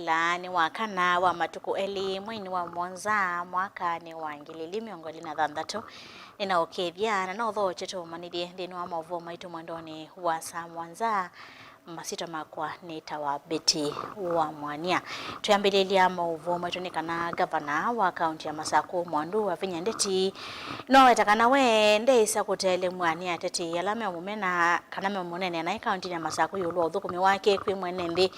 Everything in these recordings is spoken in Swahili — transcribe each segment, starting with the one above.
ila ni wakana wa matuku eli mwini wa mwanza mwaka ni wa ngili miongoli na thandatu ninaokethia na no tho chetu manidie ndini wa mavu maitu mwendoni wa saa mwanza masito makwa ni tawa beti wa mwania tuyambililia mavu maitu ni kana gavana wa kaunti ya Masaku Mwandu wa Vinya Ndeti no wetakana we ndeisa kutele mwania teti yalame umena kana memunene na kaunti ya Masaku yulu uthukumi wake kwi mwenembi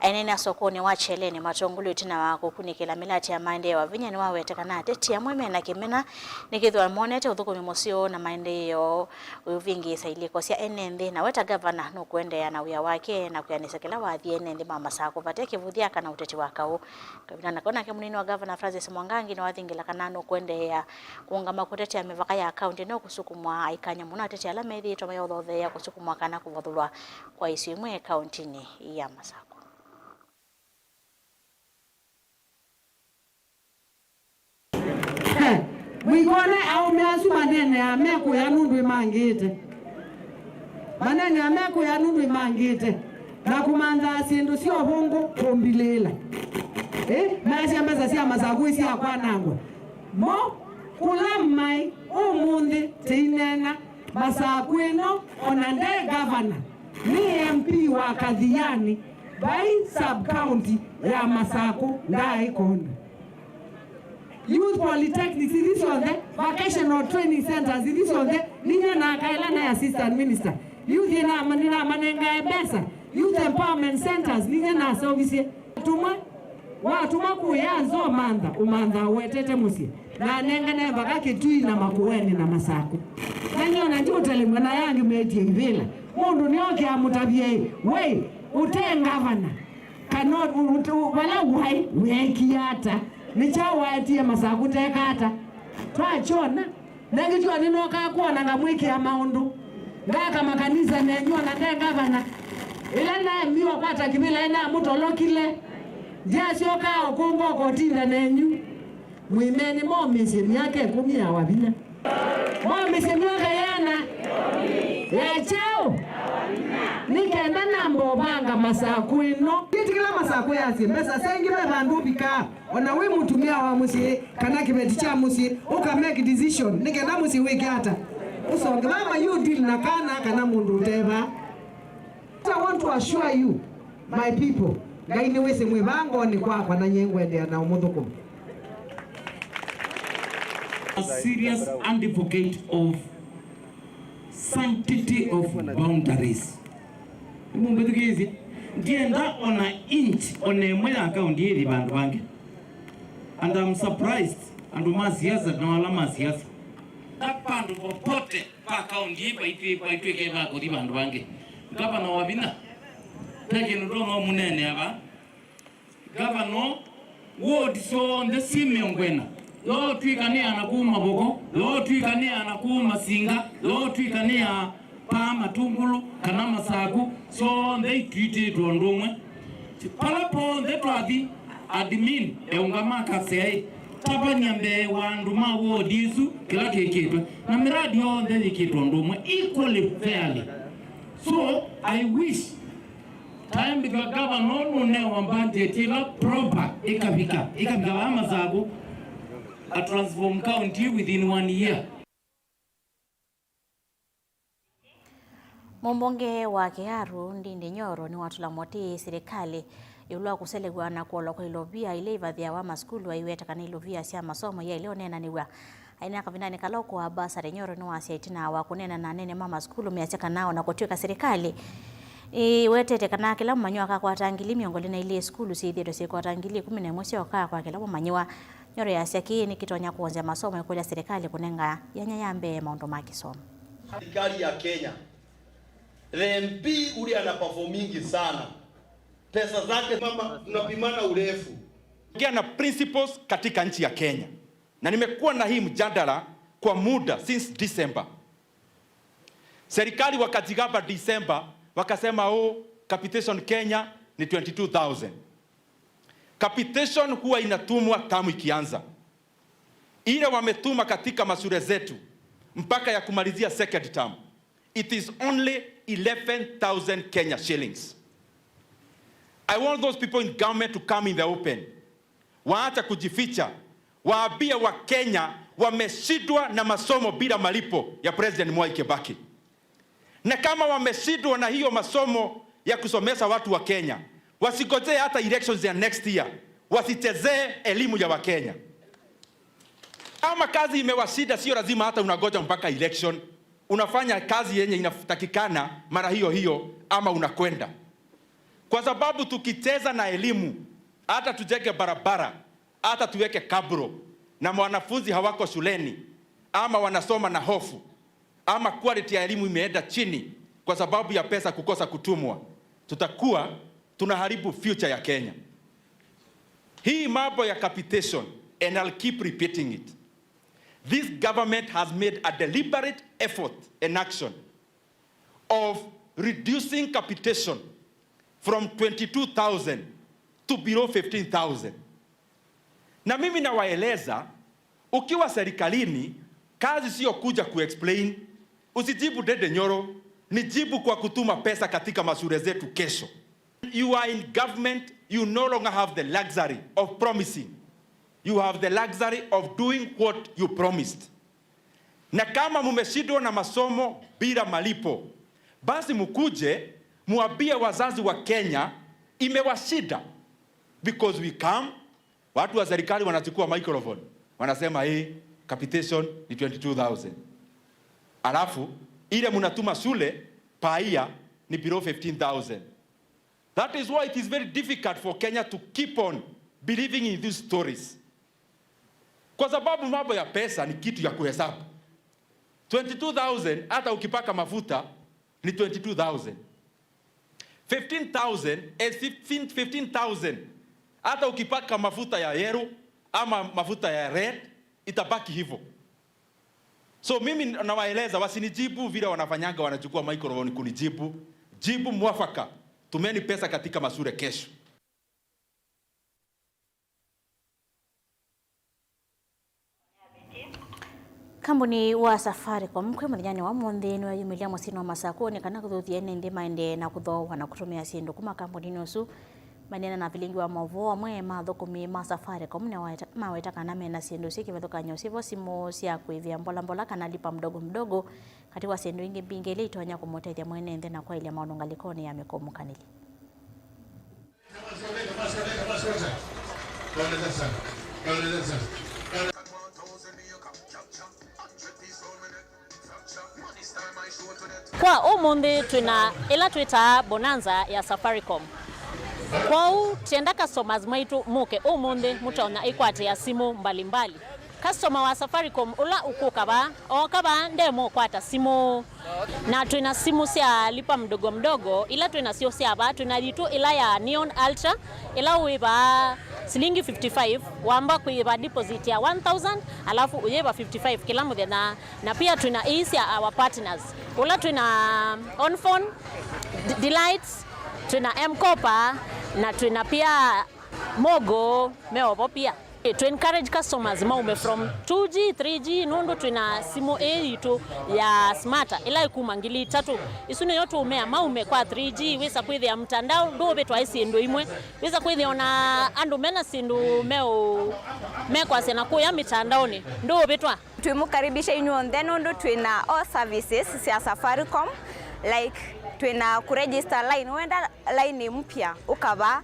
ainene sokoni wa cheleni matongulu tina wako kunikila milati ya maende wa Vinya ni wawetakana teti ya mweme na kimena nikithwa monete uthukumi musio na maendeleo uvingi sailiko sia enende na weta gavana no kuendea na uya wake na kuyanisekela wathi enende mama Saku pateke vuthia kana uteti wakao kabina nakona ke munini wa gavana Francis Mwangangi na wathingila kana no kuendea kuungama kuteti ya mivaka ya account no kusukumwa aikanya muna teti ala methi to mayo thothe ya kusukumwa kana kuvathulwa kwa isu imwe account ni ya Masaku. Mwigone au measu manene ya meku ya nundu imangite. Manene ya meku ya nundu imangite. Na kumanza sindu sio hungu kumbilela. Maasi ya mbeza siya Masaku isi ya kwa nangwa. Mo kulamai umundi tinena Masaku ino onande governor. Ni MP wa Kadhiani by sub-county ya Masaku ndai kondo. Youth polytechnics, this was the vocational training centers, this was the Ninya na Kaila na assistant minister. Youth na manina manenga ebesa. Youth empowerment centers, Ninya na service. Tuma kuyanzo umanda wetete musi. Na nenga na baka kitui na makuweni na Masaku. Nanyo na njutele mwana yangi metie vila. Mundu nioke amutabie. We, utengavana. Cannot wala uhai wekiata. Nichawa atie Masaku tekata twachona nangitwa ninoka kuona ngamwiki ya maundu ngaka makanisa nenywa na ndengavana ila na miwa kwata kibila ina mutolokile jasio ka okungo kotinda nenyu mwimeni mo misemi yake 10 ya Wavinya mo misemi yake yana ya chao nikenda nambo banga Masaku ino kitikila Masaku yasi mbesa sengi bandu bika ona we mutumia wa musi kana kibeti cha musi uka make decision nikenda musi wiki hata usonge mama you deal na kana mundu uteba. I want to assure you my people gaini wese mwibango ni kwa na nyengwe ndia na umuthuku. A serious advocate of sanctity of boundaries. Mungu tukizi ndienda ona inch ona mwela account yeli bandu bange. And I'm surprised andu masiasa na wala masiasa tapandu popote pa account yipa itwe ke ba kodi bandu bange gavana wabina take ndo no munene aba gavana ward so nde simengwena lo twikania anakuma boko lo twikania anakuma singa lo twikania pa matungulu kana Masaku so they treated rondumwe palapo nde twathi admin eungama kasei tapa nyambe wandu mawo disu kila keketwe na miradi yonde likitwa ndomwe equally fairly. So I wish time bika governor none wambante tila proper ikafika wa Masaku a transform county within 1 year. Mumbunge wa Kiaru Ndindi Nyoro ni watula moti serikali yulwa kuselegwa na kuola kwa ilovia ile ivadhia wa maskulu wa iweta kana ilovia sia masomo ya ileo nena niwa aina kavinani kaloko wa Basari Nyoro ni wasia itina wa kunena na nene mama skulu miachaka nao na kutuika serikali iwetete kana kila mmanyo kwa tangili miongoli na ile skulu si dhiro si kwa tangili 11 kwa kila mmanyo Nyoro ya siaki ni kitonya kuanzia masomo ya kule serikali kunenga yanyayambe maundo makisomo. Serikali ya Kenya the MP uli anaperformingi sana. Pesa zake mama tunapimana urefu. Kia na principles katika nchi ya Kenya. Na nimekuwa na hii mjadala kwa muda since December. Serikali wakati gaba December wakasema capitation Kenya ni 22,000. Capitation huwa inatumwa tamu ikianza. Ile wametuma katika mashule zetu mpaka ya kumalizia second term. It is only 11,000 Kenya shillings. I want those people in government to come in the open. Waacha kujificha. Waambie wa Kenya wameshindwa na masomo bila malipo ya President Mwai Kibaki. Na kama wameshindwa na hiyo masomo ya kusomesha watu wa Kenya, wasigojee hata elections ya next year. Wasichezee elimu ya Wakenya. Kama kazi imewashida, sio lazima hata unagoja mpaka election. Unafanya kazi yenye inatakikana mara hiyo hiyo ama unakwenda. Kwa sababu tukicheza na elimu, hata tujenge barabara, hata tuweke kabro, na wanafunzi hawako shuleni ama wanasoma na hofu, ama quality ya elimu imeenda chini kwa sababu ya pesa kukosa kutumwa, tutakuwa tunaharibu future ya Kenya. Hii mambo ya capitation, and I'll keep repeating it. This government has made a deliberate effort and action of reducing capitation from 22,000 to below 15,000. Na mimi nawaeleza, ukiwa serikalini, kazi sio kuja kuexplain, usijibu Dede Nyoro, nijibu kwa kutuma pesa katika mashule zetu kesho. You are in government, you no longer have the luxury of promising. You have the luxury of doing what you promised. Na kama mumeshindwa na masomo bila malipo, basi mukuje muambie wazazi wa Kenya imewashida. Because we come, watu wa serikali wanachukua microphone, wanasema capitation ni 22,000. Alafu ile munatuma shule paia ni below 15,000. That is why it is very difficult for Kenya to keep on believing in these stories. Kwa sababu mambo ya pesa ni kitu ya kuhesabu. 22,000 hata ukipaka mafuta ni 22,000. 15,000 is 15,000. Hata ukipaka mafuta ya yellow ama mafuta ya red itabaki hivyo. So mimi nawaeleza wasinijibu vile wanafanyanga, wanachukua microphone kunijibu. Jibu mwafaka. Tumeni pesa katika mashule kesho. Kambuni wa Safaricom kwe muthenya wa muthi ni wayumilia musino wa masakoni kana kuthuthia nende maende na kuthowa na kutumia sindu kuma kambuni nusu manena na vilingi wa movo amwe mathukumi ma Safaricom ne maweta kana mena sindu sikivethukanya usivo simu cia kuivia mbola kana lipa mdogo mdogo katika sindu ingi bingi ile itonya kumutethia mwene nthe na kwa ile maundu ngalikoni ya mikomukanili. Kwa umundi twina ila twita bonanza ya Safaricom. Kwa tienda customers maitu muke umundi mutaona ikwate ya simu mbalimbali. Customer wa Safaricom ula ukukaba okaba ndemo kwata simu na twina simu cia lipa mdogo mdogo ila twina sio cia ba twina ditu ila ya Neon Ultra ila uiba shilingi 55 wamba kuiba deposit ya 1000 alafu uiba 55 kila muthenya na pia twina ease ya our partners ula twina on phone delights twina M-Kopa na twina pia Mogo meobo pia. To encourage customers maume from 2G, 3G, nundu twina simu tu ya smarta ila ikumangili tatu isune yoto umea maume kwa 3G wisa kwithia mtandao ndo betwa isindu imwe wisa kwithia ona andu mena sindu mekwa sena kuya mitandaoni ndo betwa twimukaribisha inyuothe nundu twina all services cia Safaricom like twina kuregister line wenda line mpya ukaba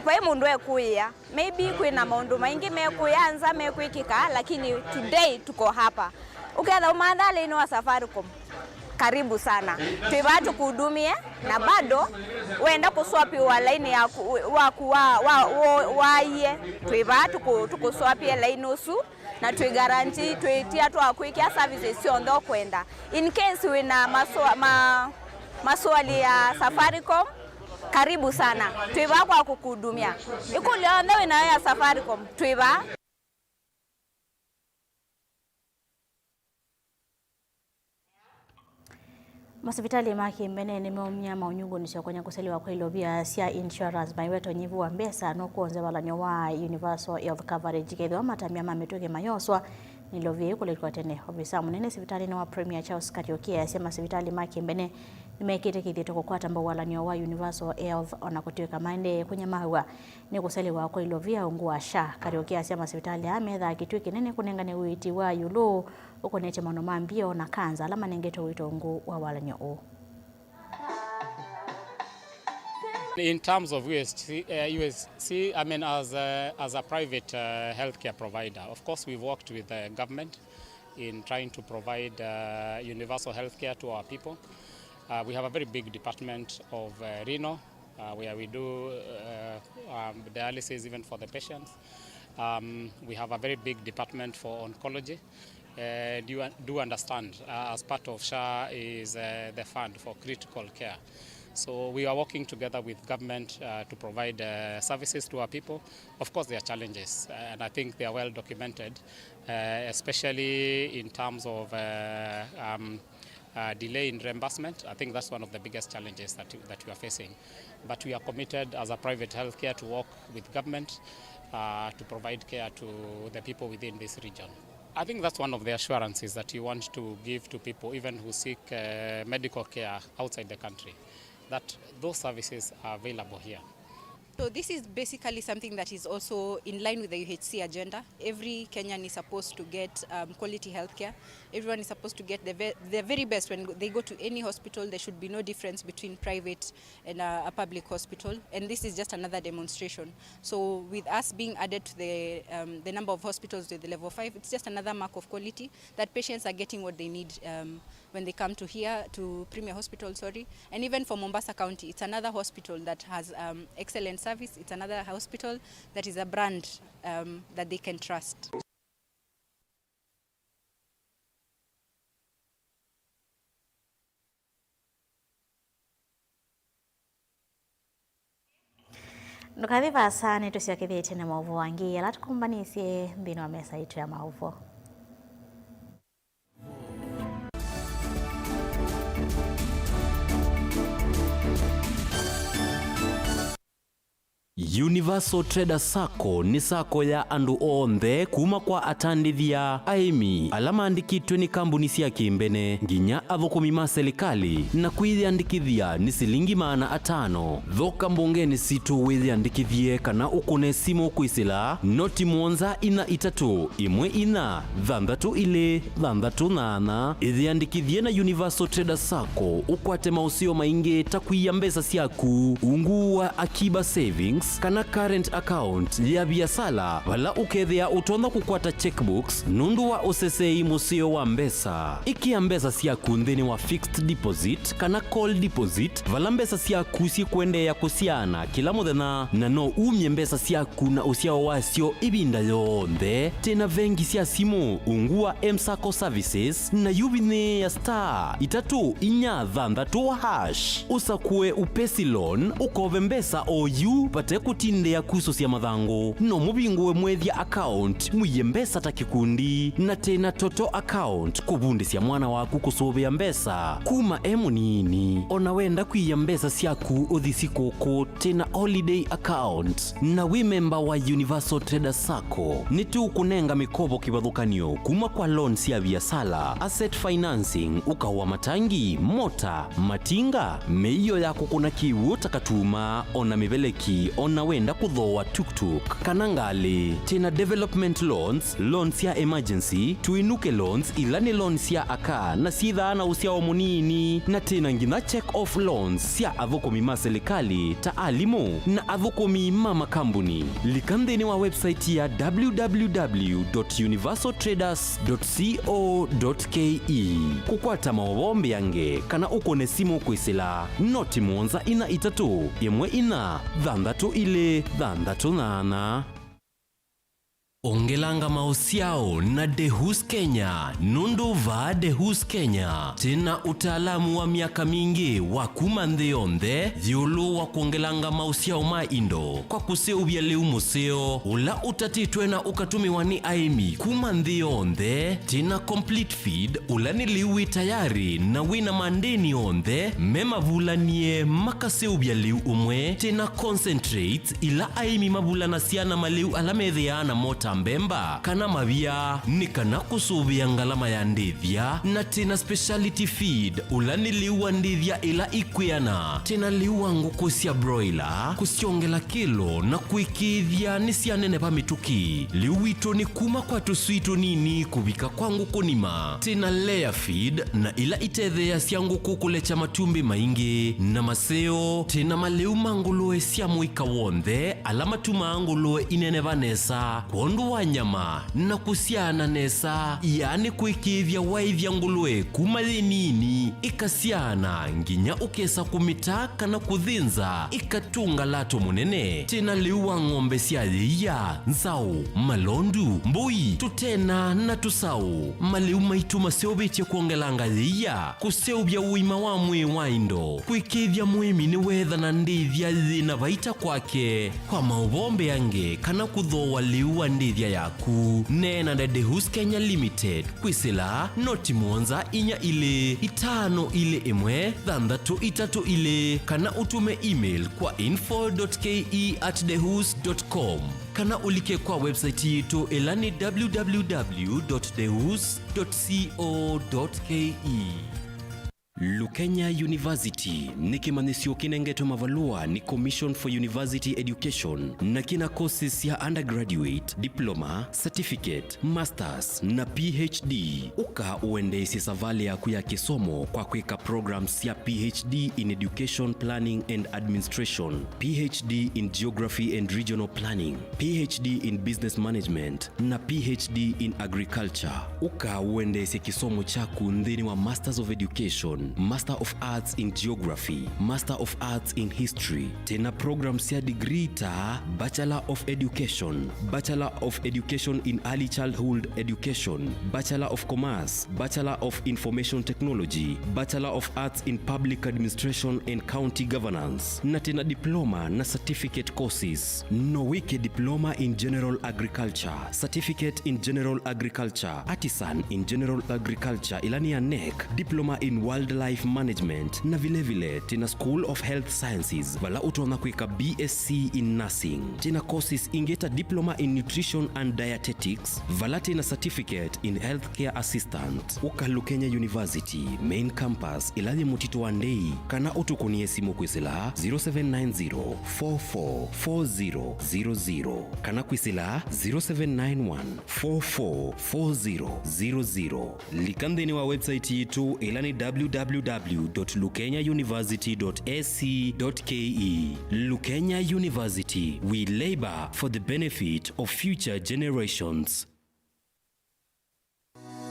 kwa mundu ekuya maybe kwina maundu maingi mekuyanza mekuikika lakini today tuko hapa uketha umadhali ni wa Safaricom karibu sana twibatu kuhudumie na bado wenda kuswapi wa line ya waie twibatu tukuswapie line usu na twi guarantee twitia twakuikia services cionthe kwenda in case wina maswali ya Safaricom karibu sana twiba kwa kukuhudumia ikuleonde wina ya Safaricom twiba. Masivitali maki mbene nimeumia maunyungu nisiokonya kuseliwa kwa ilobia sia insurance maiweto nyivu wa mbesa no kuonze walanyo wa universal health coverage kedwa matamia mametoke mayoswa nilovie kulikuwa tene ofisa munene sivitali ni wa Premier Charles Katiokia yasema sivitali maki mbene nimekite kithito kukwata mbawalanio wa Universal Health ona kutuika maende kunya mahua ni kusaliwa kwa ilovia ungu wa SHA kariokia cia masipitali ametha kitu kinene kunengane witi wa yulo ukonete mano mambio na kanza alama nengeto wito ungu wa walanio o. In terms of USC, I mean, as a private healthcare provider, of course, we've worked with the government in trying to provide universal healthcare to our people. We have a very big department of renal, where we do dialysis even for the patients. We have a very big department for oncology. You do understand, as part of SHA is the fund for critical care. So we are working together with government to provide services to our people. Of course, there are challenges, and I think they are well documented, especially in terms of delay in reimbursement. I think that's one of the biggest challenges that we are facing. But we are committed as a private healthcare to work with government to provide care to the people within this region. I think that's one of the assurances that you want to give to people, even who seek medical care outside the country, that those services are available here. So this is basically something that is also in line with the UHC agenda. Every Kenyan is supposed to get quality healthcare. Everyone is supposed to get the very best. When they go to any hospital, there should be no difference between private and a public hospital. And this is just another demonstration. So with us being added to the number of hospitals to the level 5, it's just another mark of quality that patients are getting what they need when they come to here, to Premier Hospital, sorry. And even for Mombasa County, it's another hospital that has excellent service. It's another hospital that is a brand that they can trust. Nukathiva sana tusiakithite na mauvu wangi ala tukumbanisye mbinu wa mesa itu ya mauvu. Universal Trader Sacco ni sako ya andu onthe kuma kwa atandithia aimi alama andikitwe ni kambuni cia kimbene nginya athukumi ma serikali na kwithiandikithia ni silingi $500 thoka mbungeni situ withiandikithie kana ukune simu kwisila noti mwonza ina itatu imwe ina thandatu ile thandatu nana ithiandikithie na Universal Trader Sacco ukwate mausio maingi ta kuiya mbesa ciaku ungu wa akiba savings kana current account ya biasala wala ukethia utonda kukwata checkbooks nundu wa osesei musio wa mbesa ikia mbesa ciaku nthini wa fixed deposit kana call deposit vala mbesa ciaku cikwendea kusiana kila muthenya na no umye mbesa ciaku na usiao wacio ibinda yonthe tena vengi cia simu ungu wa M-Sacco services na yubine ya *343# usakue upesi loan ukove mbesa oyu pate kutinde ya kuso cia mathango no mubinguwe mwethia account muiye mbesa ta kikundi na tena toto account kubundi cia mwana waku kusovea mbesa kuma emunini ona wenda kuiya mbesa ciaku uthisi koko tena holiday account na we member wa Universal Trader Sacco ni tu kunenga mikopo kibathukanio kuma kwa loan cia biasala asset financing ukawa matangi mota matinga meiyo yako kuna kiwu takatuma ona mibeleki ona wenda kuthoa tuk-tuk kana ngali tena development loans ya emergency tuinuke loans ila ni loans ya aka na sitha na usiao munini na tena ngina check off loans ya athukumi ma serikali ta alimu na athukumi ma makambuni likandeni wa website ya www.universaltraders.co.ke kukwata mawombe yange kana ukone simu kwisila noti mwonza ina itatu imwe ina thandatu ile thandatu nana ongelanga mausiao na Dehus Kenya nundu va Dehus Kenya tena utaalamu wa miaka mingi wa kumandhe yonthe thiulu wa kuongelanga mausiao ma indo kwa kuseuvya leu museo ula utatitwe na ukatumiwa ni aimi kumandhe yonthe tena complete feed ula ni liwi tayari na wina mandeni yonthe mema vulanie makaseuvya leu umwe tena concentrate ila aimi mavulana siana maleu alametheana mota ya mbemba kana mavia ni kana kusuvia ngalama ya ndithia na tena speciality feed ulani liwa ndithia ila ikwiana tena liwa nguku cia broiler kusiongela kilo na kuikithia ni cianene pa mituki liwito ni kuma kwa tuswitu nini kuvika kwa nguku nima tena layer feed na ila itethea cia nguku kulecha matumbi maingi na maseo tena maleu mangulue cia muika wonthe alama tuma ngulue inene vanesa kondu wa nyama na kusiana nesa yani kuikithia waithia ngulue kuma nini ikasiana nginya ukesa kumitaka na kuthinza ikatunga lato munene tena liwa ng'ombe cia thia nzau malondu mbui tutena na tusau maleu maitu maseobetie kuongelanga thia kuseubia uima wa mwi waindo kuikithia muimi ni wetha na ndithia thina vaita kwake kwa mauvombe yange kana kuthoa liwa ndithia yaku nena na Dehus Kenya Limited kwisila noti mwonza inya ile itano ile imwe thandatu itatu ile kana utume email kwa info.ke@dehus.com kana ulike kwa website yetu elani www.dehus.co.ke. Lukenya University ni kimanisio kinengeto mavalua ni Commission for University Education na kina courses ya undergraduate, diploma, certificate, masters na PhD. Uka uendesi savali ya kuya kisomo kwa kweka programs ya PhD in Education Planning and Administration, PhD in Geography and Regional Planning, PhD in Business Management na PhD in Agriculture. Uka uendesi kisomo chaku ndhini wa Masters of Education, Master of Arts in Geography, Master of Arts in History. Tena programs ya degree ta Bachelor of Education, Bachelor of Education in Early Childhood Education, Bachelor of Commerce, Bachelor of Information Technology, Bachelor of Arts in Public Administration and County Governance. Na tena diploma na certificate courses. No wiki diploma in General Agriculture, Certificate in General Agriculture, Artisan in General Agriculture ilani ya NEC, Diploma in Wildlife Management na vile tena School of Health Sciences vala utona kweka BSc in Nursing. Tena courses ingeta Diploma in Nutrition and Dietetics vala tena Certificate in Healthcare Assistant. Uka Lukenya University Main Campus ilali mutito wandei kana utukunie simu kwisila 0790444000 kana kwisila 0791444000. Likandeni wa website yetu ilani www.lukenya-university.ac.ke. Lukenya University, we labor for the benefit of future generations.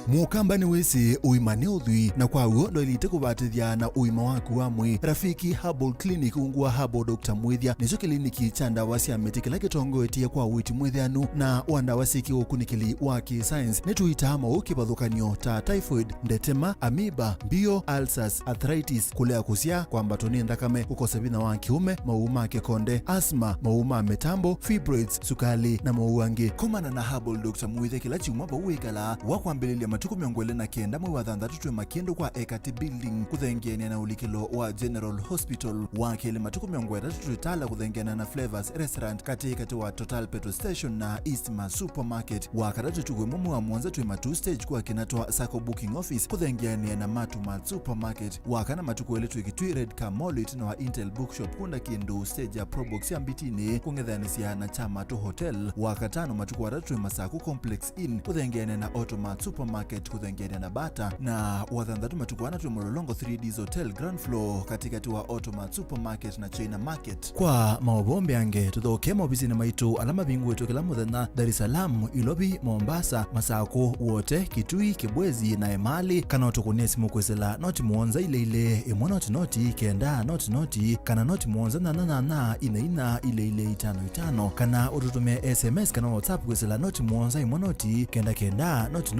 Mukambani wese uimane udhui na kwa uondo ilite kubatithia na uima waku wa mwi. Rafiki Herbal Clinic ungua Herbal Dr. Mwithia nicho kliniki cha ndawa cia miti kila kitongoetie kwa witi mwithianu na wandawa siki ukunikili wa ki-science nituita mauki bathukanio ta typhoid, ndetema, amoeba, bio, ulcers, arthritis, kulea kusia kwa mbatoni ndakame, kukosa bina wa kiume, mauma kekonde, asthma, mauma metambo, fibroids, sukali na mauangi. Komana na Herbal Dr. Mwithia kila chumwa bauikala wakwambililia matuku miongwele na kenda mwe wa thandatu twe makendo kwa Ekati Building kuthengenia na ulikilo wa General Hospital wa kele matuku miongwele tutala kuthengenia na Flavors Restaurant katikati wa Total Petrol Station na Eastma Supermarket wa karatu tugwe mumu wa mwanza twe matu stage kwa kinatwa Sako Booking Office kuthengenia na Matuma Supermarket wa kana matuku ele twe kitwi Red Car Mall na wa Intel Bookshop kunda kindu stage ya Probox ya Mbitini kungedhanisia na Chama to Hotel wa katano matuku wa twe Masaku Complex Inn kuthengenia na Automat Supermarket kuthengenia na Bata na wathandatu matukwana tu Mololongo 3D's Hotel Grand Floor katikati wa Automat Supermarket na China Market. Kwa maobombe yange tuthoke mobisi na maitu alama bingu wetu kila muthenya Dar es Salaam, Ilobi, Mombasa, Masako wote, Kitui, Kibwezi na Emali kana utukunie simu kwesela noti muonza ile imwe noti kenda noti kana noti muonza na ina ile 55 kana ututumia SMS kana WhatsApp kwesela noti muonza imwe noti kenda noti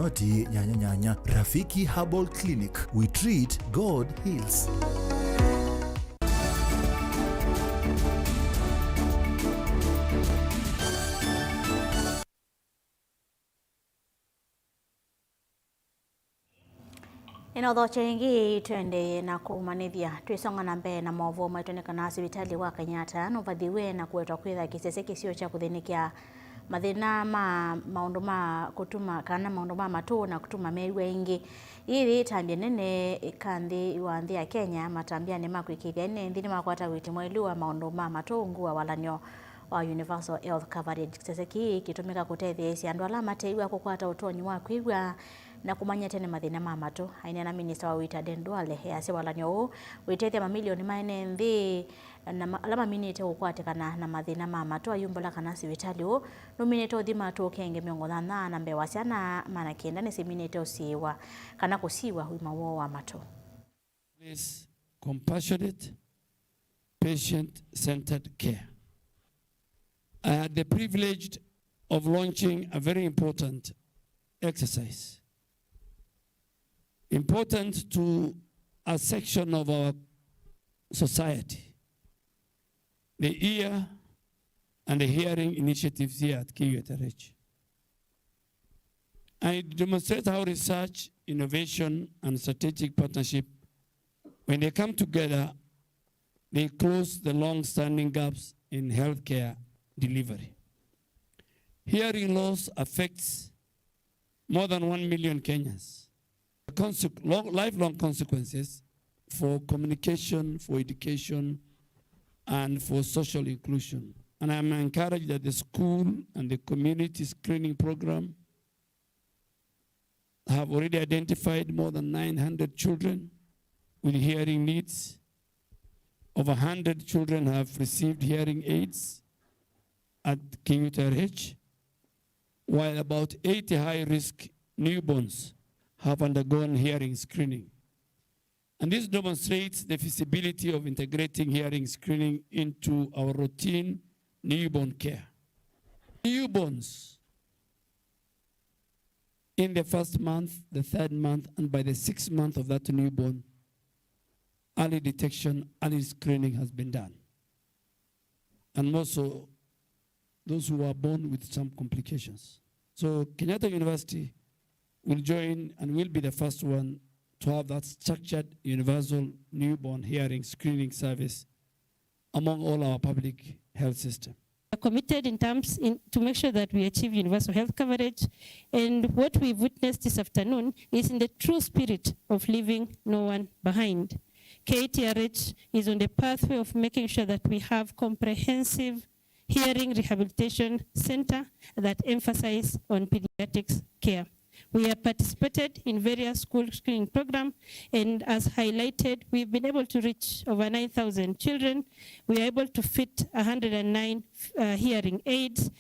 nyanya. Rafiki Herbal Clinic, we treat, God heals. Inodhoche twende na kumanithia twisonga na mbele na maovu maitone kana hospitali wa Kenyatta no vathiwe na kuetwa kwitha kisese kisio cha kuthinikia mathina ma maundu ma kutuma kana maundu ma matu na kutuma merwa ingi iri tambia nene kandi wa nthi ya Kenya matambia ne makwikithia ne nthi ni makwata witi mwelu wa maundu ma matu ngua walanyo wa universal health coverage kiseseki kitumika kutethia andu ala mateiwa kukwata utoni wa kwigwa na kumanya tene mathina ma matu aina na minister wa wita Dendwale yase walanyo witethia mamilioni maene nthi na alama minite ukwatikana na mathina ma matu ayumbula kana sibitali o no minite uthima tu kenge miongo na mbewa ciana mana kenda ne siminite usiwa kana kusiwa huima wo wa matu. This compassionate, patient-centered care. I had the privilege of launching a very important exercise. Important to a section of our society. The ear and the hearing initiatives here at KUTRH. I demonstrate how research, innovation, and strategic partnership, when they come together, they close the long-standing gaps in healthcare delivery. Hearing loss affects more than 1 million Kenyans. Lifelong consequences for communication, for education, and for social inclusion. And I'm encouraged that the school and the community screening program have already identified more than 900 children with hearing needs. Over 100 children have received hearing aids at KUTRH, while about 80 high-risk newborns have undergone hearing screening. And this demonstrates the feasibility of integrating hearing screening into our routine newborn care. Newborns in the first month, the third month, and by the 6th month of that newborn, early detection, early screening has been done. And also those who are born with some complications. So Kenyatta University will join and will be the first one to have that structured universal newborn hearing screening service among all our public health systems. We are committed to make sure that we achieve universal health coverage, and what we've witnessed this afternoon is in the true spirit of leaving no one behind. KUTRH is on the pathway of making sure that we have comprehensive hearing rehabilitation center that emphasize on pediatrics care. We have participated in various school screening programs, and as highlighted, we've been able to reach over 9,000 children. We are able to fit 109 hearing aids.